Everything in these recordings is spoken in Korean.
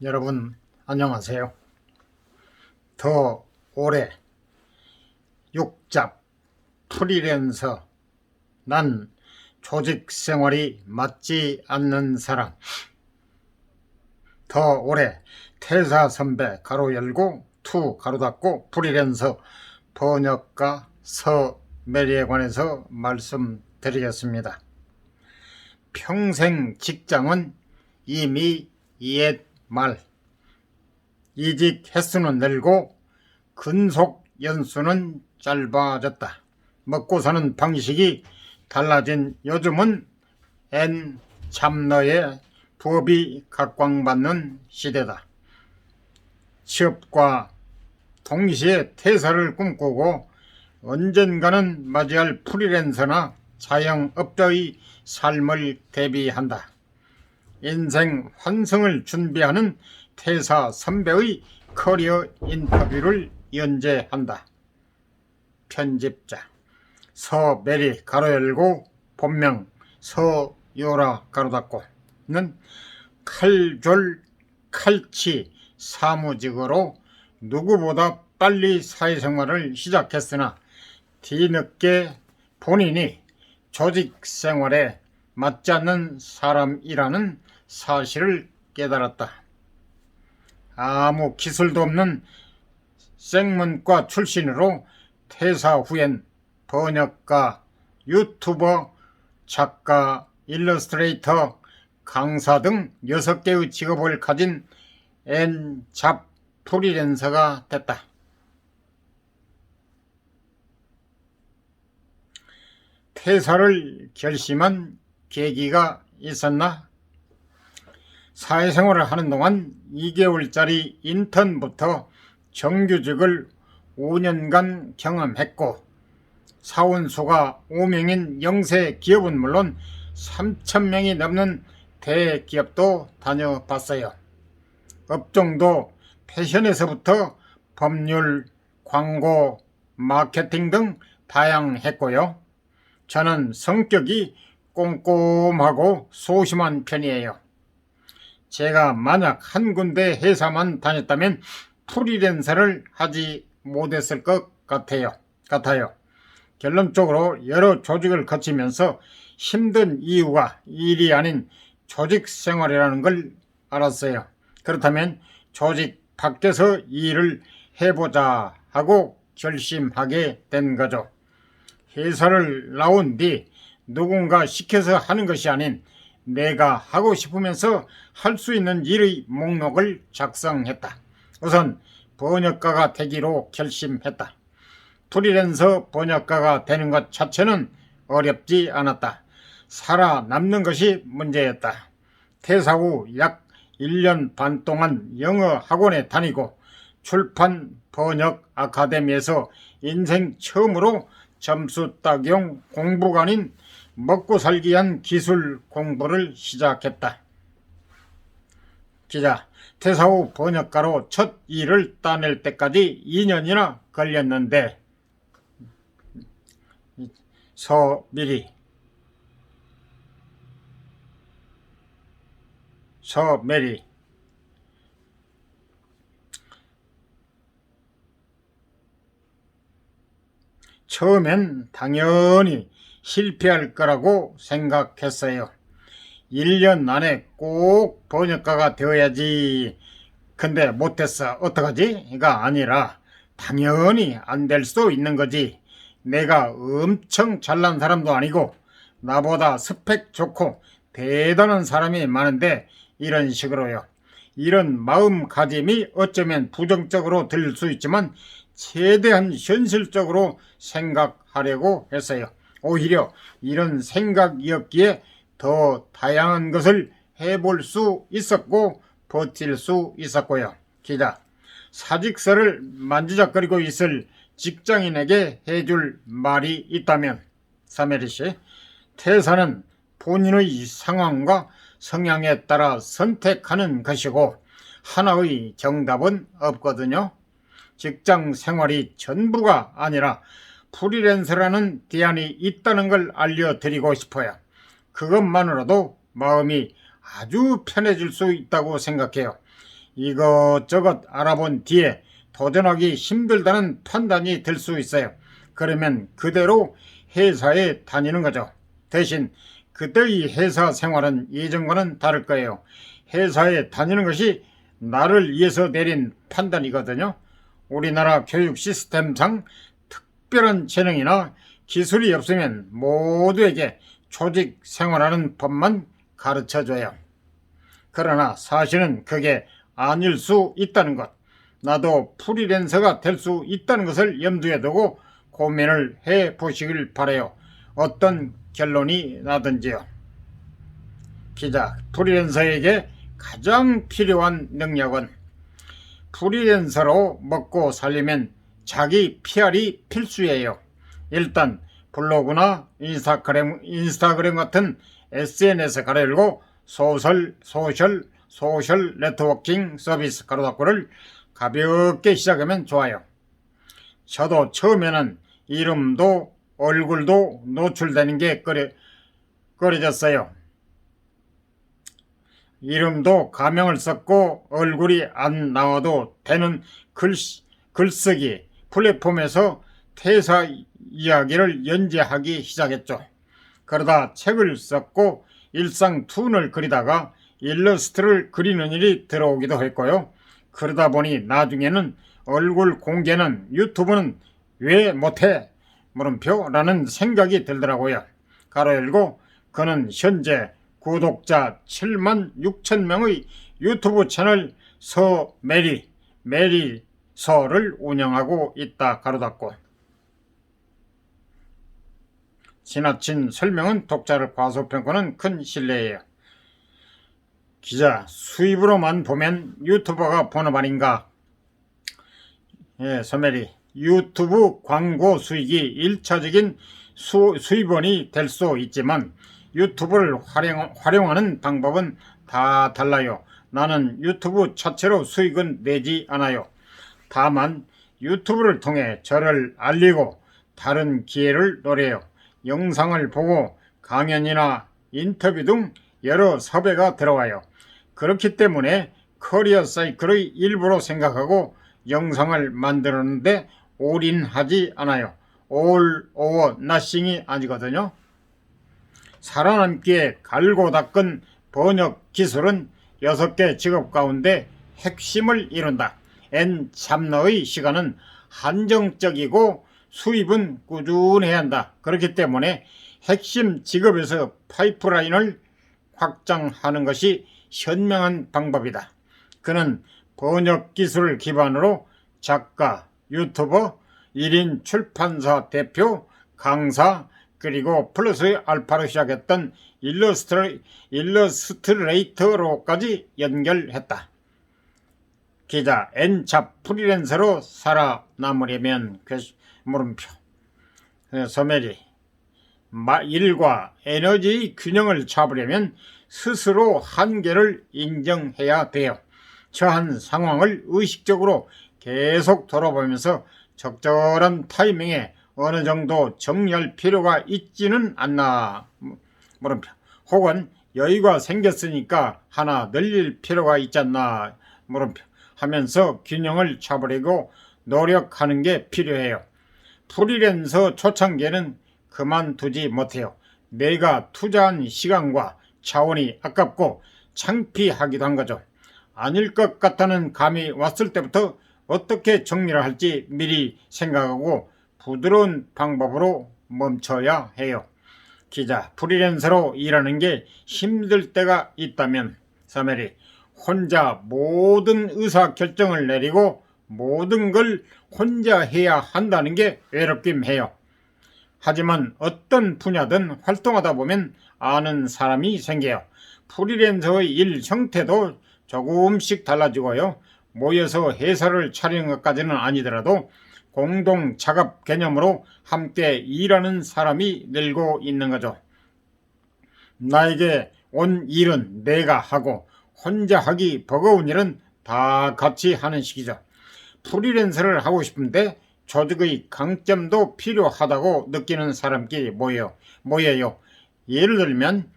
여러분 안녕하세요. 더 오래 육잡 프리랜서 난 조직 생활이 맞지 않는 사람. 더 오래 퇴사 선배 가로 열고 투 가로 닫고 프리랜서 번역가 서메리에 관해서 말씀드리겠습니다. 평생 직장은 이미 옛 말. 이직 횟수는 늘고 근속 연수는 짧아졌다. 먹고 사는 방식이 달라진 요즘은 N 참너의 부업이 각광받는 시대다. 취업과 동시에 퇴사를 꿈꾸고 언젠가는 맞이할 프리랜서나 자영업자의 삶을 대비한다. 인생 환승을 준비하는 퇴사 선배의 커리어 인터뷰를 연재한다. 편집자 서메리 가로 열고 본명 서요라 가로 닫고는 칼졸 칼치 사무직으로 누구보다 빨리 사회생활을 시작했으나 뒤늦게 본인이 조직 생활에 맞지 않는 사람이라는 사실을 깨달았다. 아무 기술도 없는 생문과 출신으로 퇴사 후엔 번역가, 유튜버, 작가, 일러스트레이터, 강사 등 6개의 직업을 가진 N잡 프리랜서가 됐다. 퇴사를 결심한 계기가 있었나? 사회생활을 하는 동안 2개월짜리 인턴부터 정규직을 5년간 경험했고 사원수가 5명인 영세 기업은 물론 3,000명이 넘는 대기업도 다녀봤어요. 업종도 패션에서부터 법률, 광고, 마케팅 등 다양했고요. 저는 성격이 꼼꼼하고 소심한 편이에요. 제가 만약 한 군데 회사만 다녔다면 프리랜서를 하지 못했을 것 같아요. 결론적으로 여러 조직을 거치면서 힘든 이유가 일이 아닌 조직 생활이라는 걸 알았어요. 그렇다면 조직 밖에서 일을 해보자 하고 결심하게 된 거죠. 회사를 나온 뒤 누군가 시켜서 하는 것이 아닌 내가 하고 싶으면서 할 수 있는 일의 목록을 작성했다. 우선 번역가가 되기로 결심했다. 프리랜서 번역가가 되는 것 자체는 어렵지 않았다. 살아남는 것이 문제였다. 퇴사 후 약 1년 반 동안 영어 학원에 다니고 출판 번역 아카데미에서 인생 처음으로 점수 따기용 공부가 아닌 먹고 살기 위한 기술 공부를 시작했다. 기자, 퇴사 후 번역가로 첫 일을 따낼 때까지 2년이나 걸렸는데 서메리 처음엔 당연히 실패할 거라고 생각했어요. 1년 안에 꼭 번역가가 되어야지. 근데 못했어. 어떡하지?가 아니라 당연히 안 될 수도 있는 거지. 내가 엄청 잘난 사람도 아니고 나보다 스펙 좋고 대단한 사람이 많은데 이런 식으로요. 이런 마음가짐이 어쩌면 부정적으로 들릴 수 있지만 최대한 현실적으로 생각하려고 했어요. 오히려 이런 생각이었기에 더 다양한 것을 해볼 수 있었고 버틸 수 있었고요. 기자, 사직서를 만지작거리고 있을 직장인에게 해줄 말이 있다면 서메리씨, 퇴사는 본인의 상황과 성향에 따라 선택하는 것이고 하나의 정답은 없거든요. 직장 생활이 전부가 아니라 프리랜서라는 대안이 있다는 걸 알려드리고 싶어요. 그것만으로도 마음이 아주 편해질 수 있다고 생각해요. 이것저것 알아본 뒤에 도전하기 힘들다는 판단이 들 수 있어요. 그러면 그대로 회사에 다니는 거죠. 대신 그때의 회사 생활은 예전과는 다를 거예요. 회사에 다니는 것이 나를 위해서 내린 판단이거든요. 우리나라 교육 시스템상 특별한 재능이나 기술이 없으면 모두에게 조직 생활하는 법만 가르쳐줘요. 그러나 사실은 그게 아닐 수 있다는 것, 나도 프리랜서가 될 수 있다는 것을 염두에 두고 고민을 해 보시길 바라요. 어떤 결론이 나든지요. 기자, 프리랜서에게 가장 필요한 능력은? 프리랜서로 먹고 살려면 자기 PR이 필수예요. 일단 블로그나 인스타그램 같은 SNS 가려고 소셜 네트워킹 서비스 가로닫고를 가볍게 시작하면 좋아요. 저도 처음에는 이름도 얼굴도 노출되는 게 꺼려졌어요. 이름도 가명을 썼고 얼굴이 안 나와도 되는 글쓰기 플랫폼에서 퇴사 이야기를 연재하기 시작했죠. 그러다 책을 썼고 일상 툰을 그리다가 일러스트를 그리는 일이 들어오기도 했고요. 그러다 보니 나중에는 얼굴 공개는 유튜브는 왜 못해? 물음표라는 생각이 들더라고요. 가로 열고 그는 현재 구독자 7만 6천 명의 유튜브 채널 메리서를 운영하고 있다. 가로 닫고. 지나친 설명은 독자를 과소평가는 큰 실례예요. 기자, 수입으로만 보면 유튜버가 본업 아닌가? 예, 서메리. 유튜브 광고 수익이 1차적인 수입원이 될 수 있지만 유튜브를 활용하는 방법은 다 달라요. 나는 유튜브 자체로 수익은 내지 않아요. 다만 유튜브를 통해 저를 알리고 다른 기회를 노려요. 영상을 보고 강연이나 인터뷰 등 여러 섭외가 들어와요. 그렇기 때문에 커리어 사이클의 일부로 생각하고 영상을 만들었는데 올인하지 않아요. all or nothing이 아니거든요. 살아남기에 갈고 닦은 번역 기술은 6개 직업 가운데 핵심을 이룬다. 잡너의 시간은 한정적이고 수입은 꾸준해야 한다. 그렇기 때문에 핵심 직업에서 파이프라인을 확장하는 것이 현명한 방법이다. 그는 번역 기술을 기반으로 작가, 유튜버, 1인 출판사 대표, 강사, 그리고 플러스 알파로 시작했던 일러스트레이터로까지 연결했다. 기자, N잡 프리랜서로 살아남으려면 물음표. 서메리. 일과 에너지의 균형을 잡으려면 스스로 한계를 인정해야 돼요. 처한 상황을 의식적으로 계속 돌아보면서 적절한 타이밍에 어느 정도 정리할 필요가 있지는 않나? 물음표. 혹은 여유가 생겼으니까 하나 늘릴 필요가 있지 않나? 물음표. 하면서 균형을 잡으려고 노력하는 게 필요해요. 프리랜서 초창기에는 그만두지 못해요. 내가 투자한 시간과 자원이 아깝고 창피하기도 한 거죠. 아닐 것 같다는 감이 왔을 때부터 어떻게 정리를 할지 미리 생각하고 부드러운 방법으로 멈춰야 해요. 기자, 프리랜서로 일하는 게 힘들 때가 있다면 서메리, 혼자 모든 의사결정을 내리고 모든 걸 혼자 해야 한다는 게 외롭긴 해요. 하지만 어떤 분야든 활동하다 보면 아는 사람이 생겨요. 프리랜서의 일 형태도 조금씩 달라지고요. 모여서 회사를 차리는 것까지는 아니더라도 공동 작업 개념으로 함께 일하는 사람이 늘고 있는 거죠. 나에게 온 일은 내가 하고 혼자 하기 버거운 일은 다 같이 하는 식이죠. 프리랜서를 하고 싶은데 조직의 강점도 필요하다고 느끼는 사람끼리 모여요. 예를 들면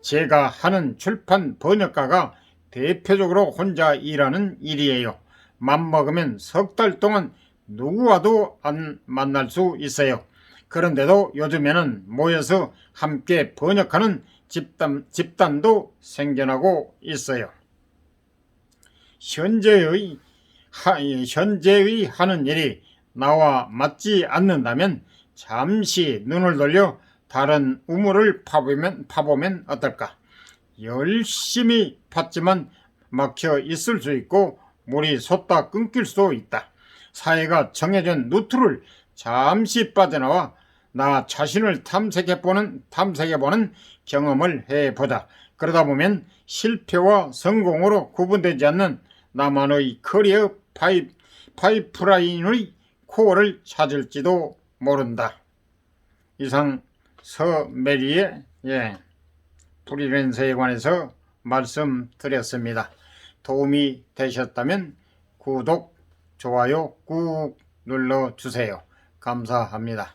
제가 하는 출판 번역가가 대표적으로 혼자 일하는 일이에요. 맘먹으면 석 달 동안 누구와도 안 만날 수 있어요. 그런데도 요즘에는 모여서 함께 번역하는 집단도 생겨나고 있어요. 현재의 하는 일이 나와 맞지 않는다면 잠시 눈을 돌려 다른 우물을 파보면 어떨까? 열심히 팠지만 막혀 있을 수 있고 물이 솟다 끊길 수도 있다. 사회가 정해진 루트를 잠시 빠져나와 나 자신을 탐색해보는 경험을 해보자. 그러다 보면 실패와 성공으로 구분되지 않는 나만의 커리어 파이프라인의 코어를 찾을지도 모른다. 이상 서메리의 프리랜서에 관해서 말씀드렸습니다. 도움이 되셨다면 구독, 좋아요 꾹 눌러주세요. 감사합니다.